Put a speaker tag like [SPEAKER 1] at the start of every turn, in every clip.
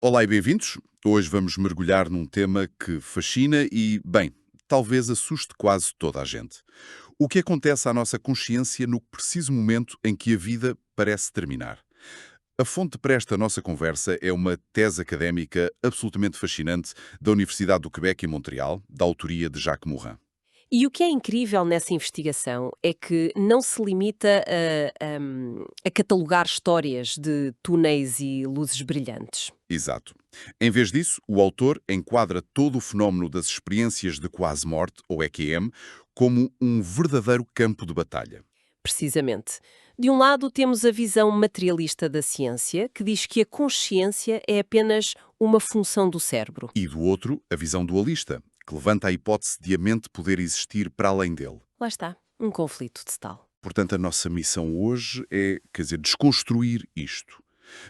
[SPEAKER 1] Olá e bem-vindos. Hoje vamos mergulhar num tema que fascina e, bem, talvez assuste quase toda a gente. O que acontece à nossa consciência no preciso momento em que a vida parece terminar? A fonte para esta nossa conversa é uma tese académica absolutamente fascinante da Universidade do Quebec em Montreal, da autoria de Jacques Morin.
[SPEAKER 2] E o que é incrível nessa investigação é que não se limita a catalogar histórias de túneis e luzes brilhantes.
[SPEAKER 1] Exato. Em vez disso, o autor enquadra todo o fenómeno das experiências de quase morte, ou EQM, como um verdadeiro campo de batalha.
[SPEAKER 2] Precisamente. De um lado, temos a visão materialista da ciência, que diz que a consciência é apenas uma função do cérebro.
[SPEAKER 1] E do outro, a visão dualista, que levanta a hipótese de a mente poder existir para além dele.
[SPEAKER 2] Lá está, um conflito de tal.
[SPEAKER 1] Portanto, a nossa missão hoje é, desconstruir isto.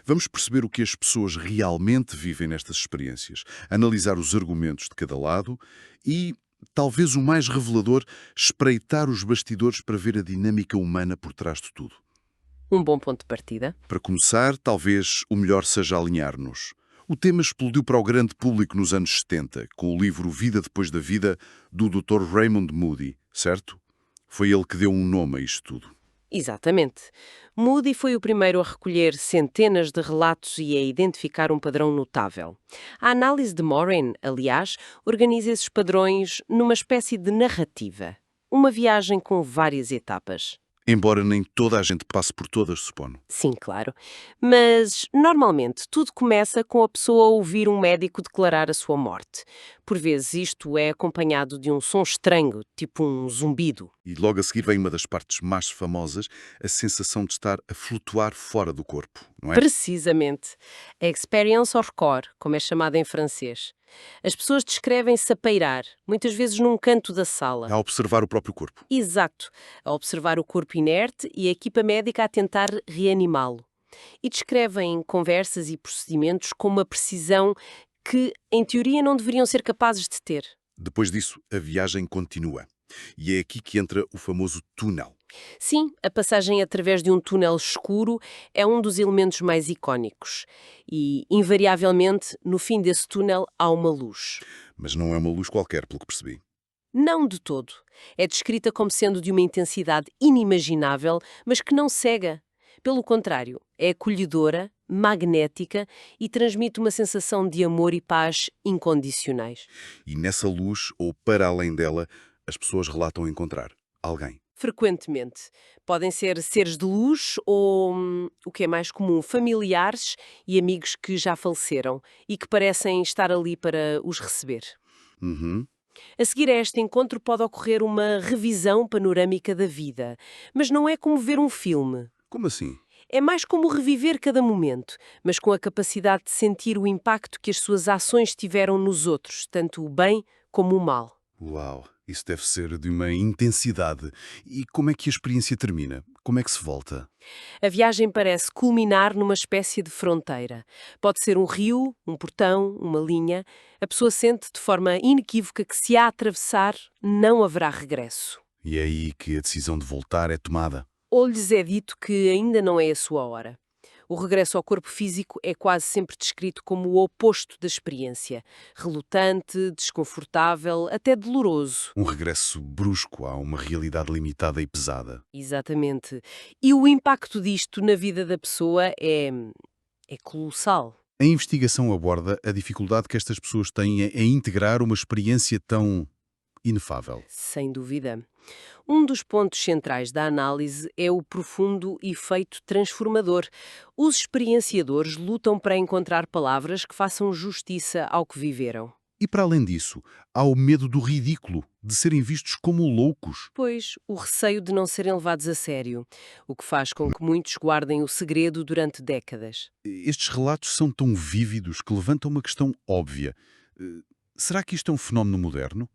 [SPEAKER 1] Vamos perceber o que as pessoas realmente vivem nestas experiências, analisar os argumentos de cada lado e, talvez o mais revelador, espreitar os bastidores para ver a dinâmica humana por trás de tudo.
[SPEAKER 2] Um bom ponto de partida.
[SPEAKER 1] Para começar, talvez o melhor seja alinhar-nos. O tema explodiu para o grande público nos anos 70, com o livro Vida Depois da Vida, do Dr. Raymond Moody, certo? Foi ele que deu um nome a isto tudo.
[SPEAKER 2] Exatamente. Moody foi o primeiro a recolher centenas de relatos e a identificar um padrão notável. A análise de Morin, aliás, organiza esses padrões numa espécie de narrativa. Uma viagem com várias etapas.
[SPEAKER 1] Embora nem toda a gente passe por todas, supondo.
[SPEAKER 2] Sim, claro. Mas, normalmente, tudo começa com a pessoa a ouvir um médico declarar a sua morte. Por vezes, isto é acompanhado de um som estranho, tipo um zumbido.
[SPEAKER 1] E logo a seguir vem uma das partes mais famosas, a sensação de estar a flutuar fora do corpo, não é?
[SPEAKER 2] Precisamente. A expérience hors corps, como é chamada em francês. As pessoas descrevem-se a pairar, muitas vezes num canto da sala.
[SPEAKER 1] A observar o próprio corpo.
[SPEAKER 2] Exato, a observar o corpo inerte e a equipa médica a tentar reanimá-lo. E descrevem conversas e procedimentos com uma precisão que, em teoria, não deveriam ser capazes de ter.
[SPEAKER 1] Depois disso, a viagem continua. E é aqui que entra o famoso túnel.
[SPEAKER 2] Sim, a passagem através de um túnel escuro é um dos elementos mais icónicos. E, invariavelmente, no fim desse túnel há uma luz.
[SPEAKER 1] Mas não é uma luz qualquer, pelo que percebi.
[SPEAKER 2] Não de todo. É descrita como sendo de uma intensidade inimaginável, mas que não cega. Pelo contrário, é acolhedora, magnética e transmite uma sensação de amor e paz incondicionais.
[SPEAKER 1] E nessa luz, ou para além dela, as pessoas relatam encontrar alguém.
[SPEAKER 2] Frequentemente. Podem ser seres de luz ou, o que é mais comum, familiares e amigos que já faleceram e que parecem estar ali para os receber.
[SPEAKER 1] Uhum.
[SPEAKER 2] A seguir a este encontro pode ocorrer uma revisão panorâmica da vida, mas não é como ver um filme.
[SPEAKER 1] Como assim?
[SPEAKER 2] É mais como reviver cada momento, mas com a capacidade de sentir o impacto que as suas ações tiveram nos outros, tanto o bem como o mal.
[SPEAKER 1] Uau, isso deve ser de uma intensidade. E como é que a experiência termina? Como é que se volta?
[SPEAKER 2] A viagem parece culminar numa espécie de fronteira. Pode ser um rio, um portão, uma linha. A pessoa sente de forma inequívoca que se a atravessar, não haverá regresso.
[SPEAKER 1] E é aí que a decisão de voltar é tomada.
[SPEAKER 2] Ou lhes é dito que ainda não é a sua hora. O regresso ao corpo físico é quase sempre descrito como o oposto da experiência. Relutante, desconfortável, até doloroso.
[SPEAKER 1] Um regresso brusco a uma realidade limitada e pesada.
[SPEAKER 2] Exatamente. E o impacto disto na vida da pessoa é colossal.
[SPEAKER 1] A investigação aborda a dificuldade que estas pessoas têm em integrar uma experiência tão inefável.
[SPEAKER 2] Sem dúvida. Um dos pontos centrais da análise é o profundo efeito transformador. Os experienciadores lutam para encontrar palavras que façam justiça ao que viveram.
[SPEAKER 1] E para além disso, há o medo do ridículo, de serem vistos como loucos.
[SPEAKER 2] Pois, o receio de não serem levados a sério, o que faz com que muitos guardem o segredo durante décadas.
[SPEAKER 1] Estes relatos são tão vívidos que levantam uma questão óbvia. Eh, Será que isto é um fenómeno moderno?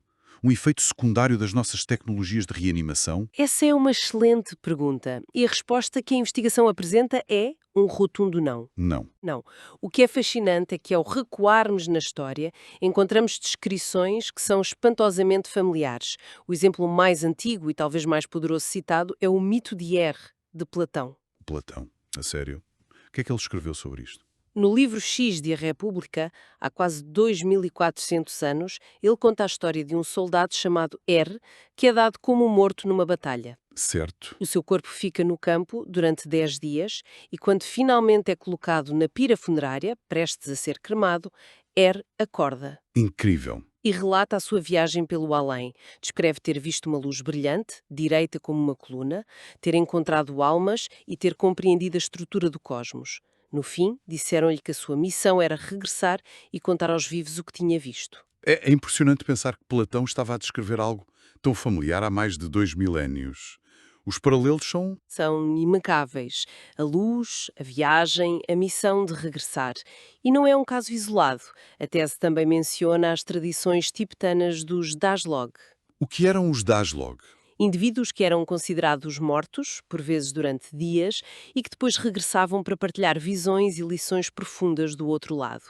[SPEAKER 1] Um efeito secundário das nossas tecnologias de reanimação?
[SPEAKER 2] Essa é uma excelente pergunta e a resposta que a investigação apresenta é um rotundo não.
[SPEAKER 1] Não.
[SPEAKER 2] Não. O que é fascinante é que, ao recuarmos na história, encontramos descrições que são espantosamente familiares. O exemplo mais antigo e talvez mais poderoso citado é o mito de Er, de Platão.
[SPEAKER 1] Platão, a sério. O que é que ele escreveu sobre isto?
[SPEAKER 2] No livro X de A República, há quase 2400 anos, ele conta a história de um soldado chamado R, que é dado como morto numa batalha.
[SPEAKER 1] Certo.
[SPEAKER 2] O seu corpo fica no campo durante 10 dias e, quando finalmente é colocado na pira funerária, prestes a ser cremado, R acorda
[SPEAKER 1] Incrível.
[SPEAKER 2] e relata a sua viagem pelo além. Descreve ter visto uma luz brilhante, direita como uma coluna, ter encontrado almas e ter compreendido a estrutura do cosmos. No fim, disseram-lhe que a sua missão era regressar e contar aos vivos o que tinha visto.
[SPEAKER 1] É impressionante pensar que Platão estava a descrever algo tão familiar há mais de 2000 anos. Os paralelos são...
[SPEAKER 2] São imecáveis. A luz, a viagem, a missão de regressar. E não é um caso isolado. A tese também menciona as tradições tibetanas dos Daslog.
[SPEAKER 1] O que eram os Daslog?
[SPEAKER 2] Indivíduos que eram considerados mortos, por vezes durante dias, e que depois regressavam para partilhar visões e lições profundas do outro lado.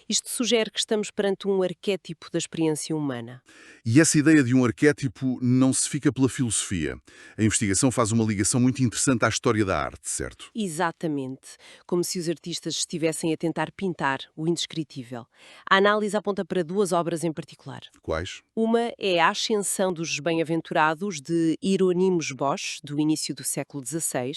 [SPEAKER 2] Isto sugere que estamos perante um arquétipo da experiência humana.
[SPEAKER 1] E essa ideia de um arquétipo não se fica pela filosofia. A investigação faz uma ligação muito interessante à história da arte, certo?
[SPEAKER 2] Exatamente, como se os artistas estivessem a tentar pintar o indescritível. A análise aponta para duas obras em particular.
[SPEAKER 1] Quais?
[SPEAKER 2] Uma é a Ascensão dos Bem-aventurados, de Hieronymus Bosch, do início do século XVI.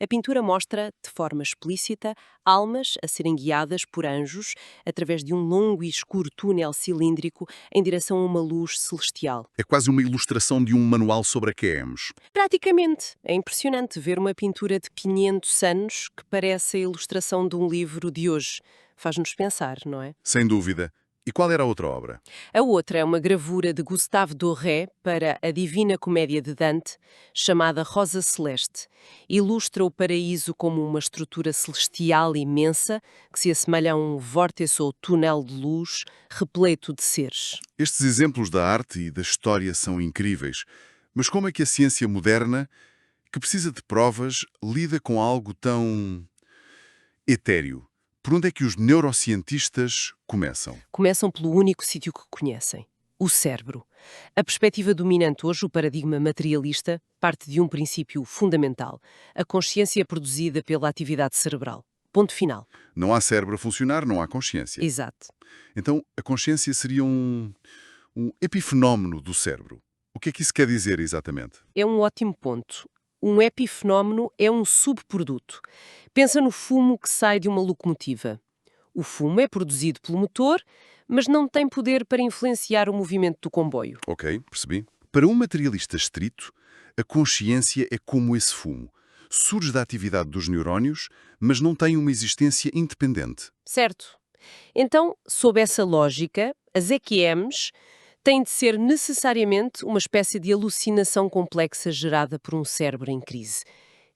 [SPEAKER 2] A pintura mostra, de forma explícita, almas a serem guiadas por anjos através de um longo e escuro túnel cilíndrico em direção a uma luz celestial.
[SPEAKER 1] É quase uma ilustração de um manual sobre a QEMs.
[SPEAKER 2] Praticamente. É impressionante ver uma pintura de 500 anos que parece a ilustração de um livro de hoje. Faz-nos pensar, não é?
[SPEAKER 1] Sem dúvida. E qual era a outra obra?
[SPEAKER 2] A outra é uma gravura de Gustave Doré para a Divina Comédia de Dante, chamada Rosa Celeste. Ilustra o paraíso como uma estrutura celestial imensa que se assemelha a um vórtice ou túnel de luz repleto de seres.
[SPEAKER 1] Estes exemplos da arte e da história são incríveis. Mas como é que a ciência moderna, que precisa de provas, lida com algo tão etéreo? Por onde é que os neurocientistas começam?
[SPEAKER 2] Começam pelo único sítio que conhecem: o cérebro. A perspectiva dominante hoje, o paradigma materialista, parte de um princípio fundamental: a consciência produzida pela atividade cerebral. Ponto final.
[SPEAKER 1] Não há cérebro a funcionar, não há consciência.
[SPEAKER 2] Exato.
[SPEAKER 1] Então, a consciência seria um epifenómeno do cérebro. O que é que isso quer dizer exatamente?
[SPEAKER 2] É um ótimo ponto. Um epifenómeno é um subproduto. Pensa no fumo que sai de uma locomotiva. O fumo é produzido pelo motor, mas não tem poder para influenciar o movimento do comboio.
[SPEAKER 1] Ok, percebi. Para um materialista estrito, a consciência é como esse fumo. Surge da atividade dos neurónios, mas não tem uma existência independente.
[SPEAKER 2] Certo? Então, sob essa lógica, as EQMs têm de ser necessariamente uma espécie de alucinação complexa gerada por um cérebro em crise.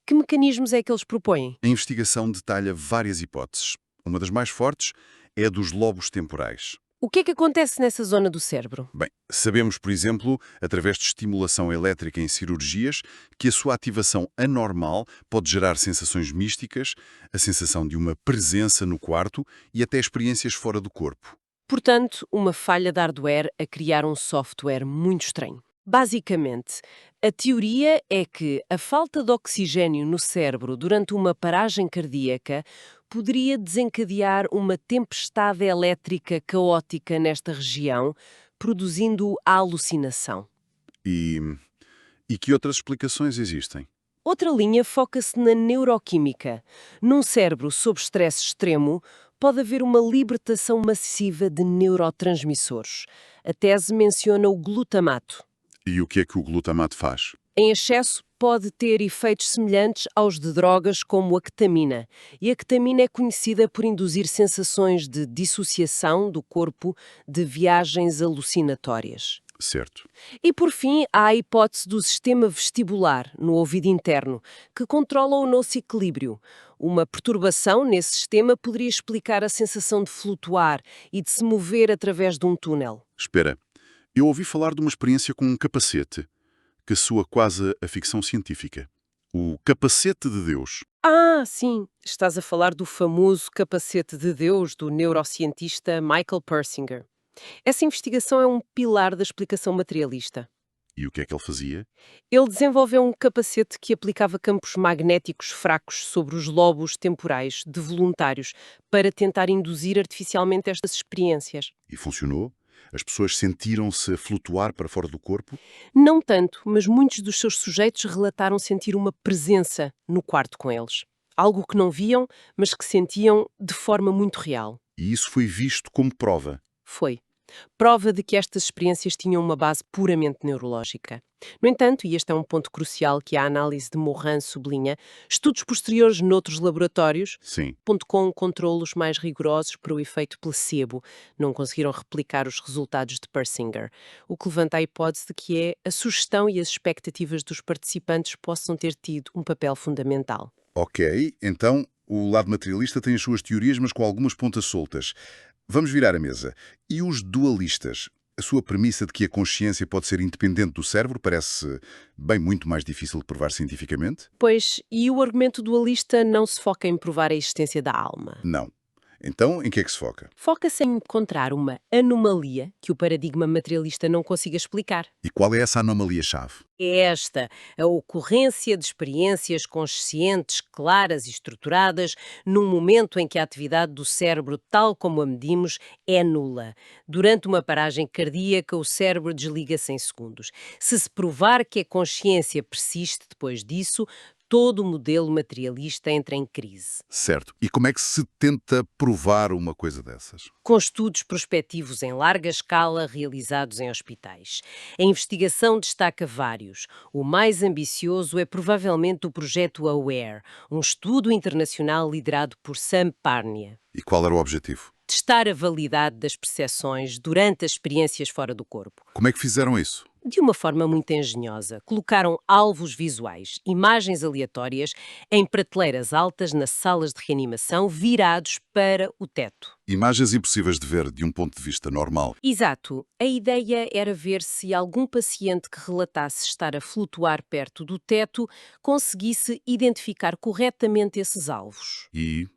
[SPEAKER 2] Que mecanismos é que eles propõem?
[SPEAKER 1] A investigação detalha várias hipóteses. Uma das mais fortes é a dos lobos temporais.
[SPEAKER 2] O que é que acontece nessa zona do cérebro?
[SPEAKER 1] Bem, sabemos, por exemplo, através de estimulação elétrica em cirurgias, que a sua ativação anormal pode gerar sensações místicas, a sensação de uma presença no quarto e até experiências fora do corpo.
[SPEAKER 2] Portanto, uma falha de hardware a criar um software muito estranho. Basicamente, a teoria é que a falta de oxigênio no cérebro durante uma paragem cardíaca poderia desencadear uma tempestade elétrica caótica nesta região, produzindo a alucinação.
[SPEAKER 1] E, e que outras explicações existem?
[SPEAKER 2] Outra linha foca-se na neuroquímica. Num cérebro sob estresse extremo, pode haver uma libertação massiva de neurotransmissores. A tese menciona o glutamato.
[SPEAKER 1] E o que é que o glutamato faz?
[SPEAKER 2] Em excesso, pode ter efeitos semelhantes aos de drogas como a ketamina. E a ketamina é conhecida por induzir sensações de dissociação do corpo, de viagens alucinatórias.
[SPEAKER 1] Certo.
[SPEAKER 2] E, por fim, há a hipótese do sistema vestibular, no ouvido interno, que controla o nosso equilíbrio. Uma perturbação nesse sistema poderia explicar a sensação de flutuar e de se mover através de um túnel.
[SPEAKER 1] Espera, eu ouvi falar de uma experiência com um capacete, que soa quase a ficção científica. O capacete de Deus.
[SPEAKER 2] Ah, sim, estás a falar do famoso capacete de Deus do neurocientista Michael Persinger. Essa investigação é um pilar da explicação materialista.
[SPEAKER 1] E o que é que ele fazia?
[SPEAKER 2] Ele desenvolveu um capacete que aplicava campos magnéticos fracos sobre os lobos temporais de voluntários para tentar induzir artificialmente estas experiências.
[SPEAKER 1] E funcionou? As pessoas sentiram-se a flutuar para fora do corpo?
[SPEAKER 2] Não tanto, mas muitos dos seus sujeitos relataram sentir uma presença no quarto com eles. Algo que não viam, mas que sentiam de forma muito real.
[SPEAKER 1] E isso foi visto como prova.
[SPEAKER 2] Foi. Prova de que estas experiências tinham uma base puramente neurológica. No entanto, e este é um ponto crucial que a análise de Morin sublinha, estudos posteriores noutros laboratórios
[SPEAKER 1] Sim.
[SPEAKER 2] com controlos mais rigorosos para o efeito placebo não conseguiram replicar os resultados de Persinger, o que levanta a hipótese de que a sugestão e as expectativas dos participantes possam ter tido um papel fundamental.
[SPEAKER 1] Ok, então o lado materialista tem as suas teorias, mas com algumas pontas soltas. Vamos virar a mesa. E os dualistas? A sua premissa de que a consciência pode ser independente do cérebro parece, bem, muito mais difícil de provar cientificamente?
[SPEAKER 2] Pois, e o argumento dualista não se foca em provar a existência da alma.
[SPEAKER 1] Não. Então, em que é que se foca?
[SPEAKER 2] Foca-se em encontrar uma anomalia que o paradigma materialista não consiga explicar.
[SPEAKER 1] E qual é essa anomalia-chave?
[SPEAKER 2] É esta, a ocorrência de experiências conscientes, claras e estruturadas, num momento em que a atividade do cérebro, tal como a medimos, é nula. Durante uma paragem cardíaca, o cérebro desliga-se em segundos. Se provar que a consciência persiste depois disso, todo o modelo materialista entra em crise.
[SPEAKER 1] Certo. E como é que se tenta provar uma coisa dessas?
[SPEAKER 2] Com estudos prospectivos em larga escala realizados em hospitais. A investigação destaca vários. O mais ambicioso é provavelmente o projeto AWARE, um estudo internacional liderado por Sam Parnia.
[SPEAKER 1] E qual era o objetivo?
[SPEAKER 2] Testar a validade das percepções durante as experiências fora do corpo.
[SPEAKER 1] Como é que fizeram isso?
[SPEAKER 2] De uma forma muito engenhosa, colocaram alvos visuais, imagens aleatórias, em prateleiras altas nas salas de reanimação, virados para o teto.
[SPEAKER 1] Imagens impossíveis de ver de um ponto de vista normal.
[SPEAKER 2] Exato. A ideia era ver se algum paciente que relatasse estar a flutuar perto do teto conseguisse identificar corretamente esses alvos.
[SPEAKER 1] E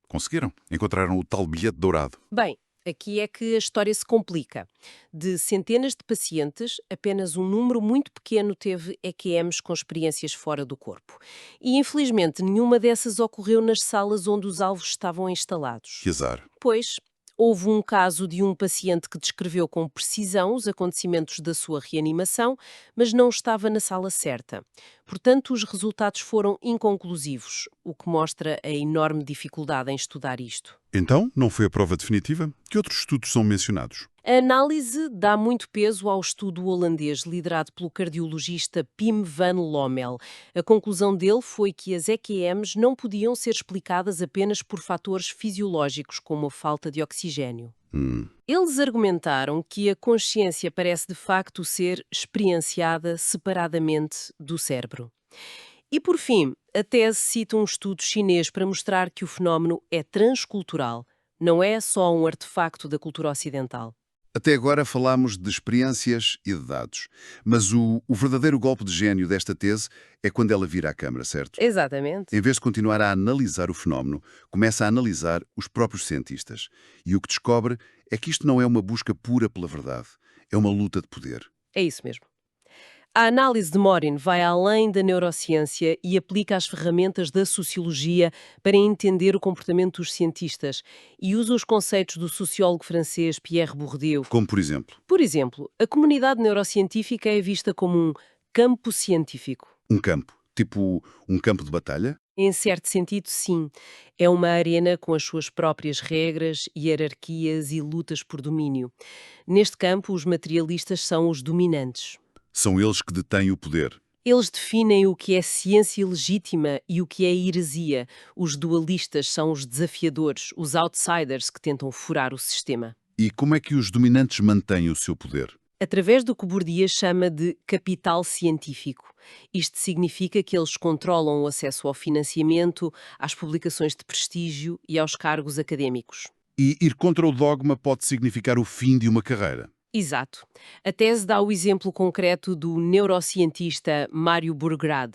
[SPEAKER 1] conseguiram. Encontraram o tal bilhete dourado.
[SPEAKER 2] Bem, aqui é que a história se complica. De centenas de pacientes, apenas um número muito pequeno teve EQMs com experiências fora do corpo. E, infelizmente, nenhuma dessas ocorreu nas salas onde os alvos estavam instalados.
[SPEAKER 1] Que azar.
[SPEAKER 2] Pois, houve um caso de um paciente que descreveu com precisão os acontecimentos da sua reanimação, mas não estava na sala certa. Portanto, os resultados foram inconclusivos, o que mostra a enorme dificuldade em estudar isto.
[SPEAKER 1] Então, não foi a prova definitiva? Que outros estudos são mencionados?
[SPEAKER 2] A análise dá muito peso ao estudo holandês liderado pelo cardiologista Pim van Lommel. A conclusão dele foi que as EQMs não podiam ser explicadas apenas por fatores fisiológicos, como a falta de oxigênio. Eles argumentaram que a consciência parece de facto ser experienciada separadamente do cérebro. E por fim, a tese cita um estudo chinês para mostrar que o fenómeno é transcultural, não é só um artefacto da cultura ocidental.
[SPEAKER 1] Até agora falámos de experiências e de dados. Mas o verdadeiro golpe de gênio desta tese é quando ela vira à câmara, certo?
[SPEAKER 2] Exatamente.
[SPEAKER 1] Em vez de continuar a analisar o fenómeno, começa a analisar os próprios cientistas. E o que descobre é que isto não é uma busca pura pela verdade. É uma luta de poder.
[SPEAKER 2] É isso mesmo. A análise de Morin vai além da neurociência e aplica as ferramentas da sociologia para entender o comportamento dos cientistas e usa os conceitos do sociólogo francês Pierre Bourdieu.
[SPEAKER 1] Como, por exemplo,
[SPEAKER 2] Por exemplo, a comunidade neurocientífica é vista como um campo científico.
[SPEAKER 1] um campo. Tipo um campo de batalha?
[SPEAKER 2] Em certo sentido, sim. É uma arena com as suas próprias regras, hierarquias e lutas por domínio. Neste campo, os materialistas são os dominantes.
[SPEAKER 1] São eles que detêm o poder.
[SPEAKER 2] Eles definem o que é ciência legítima e o que é heresia. Os dualistas são os desafiadores, os outsiders que tentam furar o sistema.
[SPEAKER 1] E como é que os dominantes mantêm o seu poder?
[SPEAKER 2] Através do que Bourdieu chama de capital científico. Isto significa que eles controlam o acesso ao financiamento, às publicações de prestígio e aos cargos académicos.
[SPEAKER 1] E ir contra o dogma pode significar o fim de uma carreira.
[SPEAKER 2] Exato. A tese dá o exemplo concreto do neurocientista Mário Burgrad.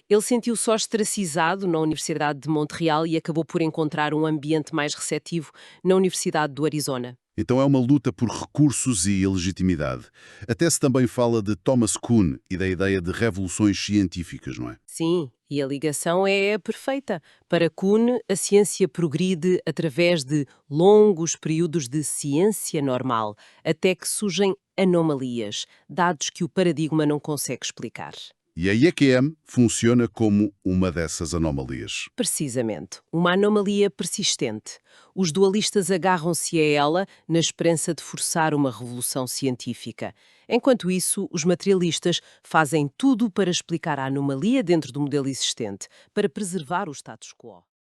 [SPEAKER 2] Ele sentiu-se ostracizado na Universidade de Montreal e acabou por encontrar um ambiente mais receptivo na Universidade do Arizona.
[SPEAKER 3] Então é uma luta por recursos e legitimidade. Até se também fala de Thomas Kuhn e da ideia de revoluções científicas, não é?
[SPEAKER 2] Sim, e a ligação é perfeita. Para Kuhn, a ciência progride através de longos períodos de ciência normal, até que surgem anomalias, dados que o paradigma não consegue explicar.
[SPEAKER 3] E a IEQM funciona como uma dessas anomalias.
[SPEAKER 2] Precisamente, uma anomalia persistente. Os dualistas agarram-se a ela na esperança de forçar uma revolução científica. Enquanto isso, os materialistas fazem tudo para explicar a anomalia dentro do modelo existente, para preservar o status quo.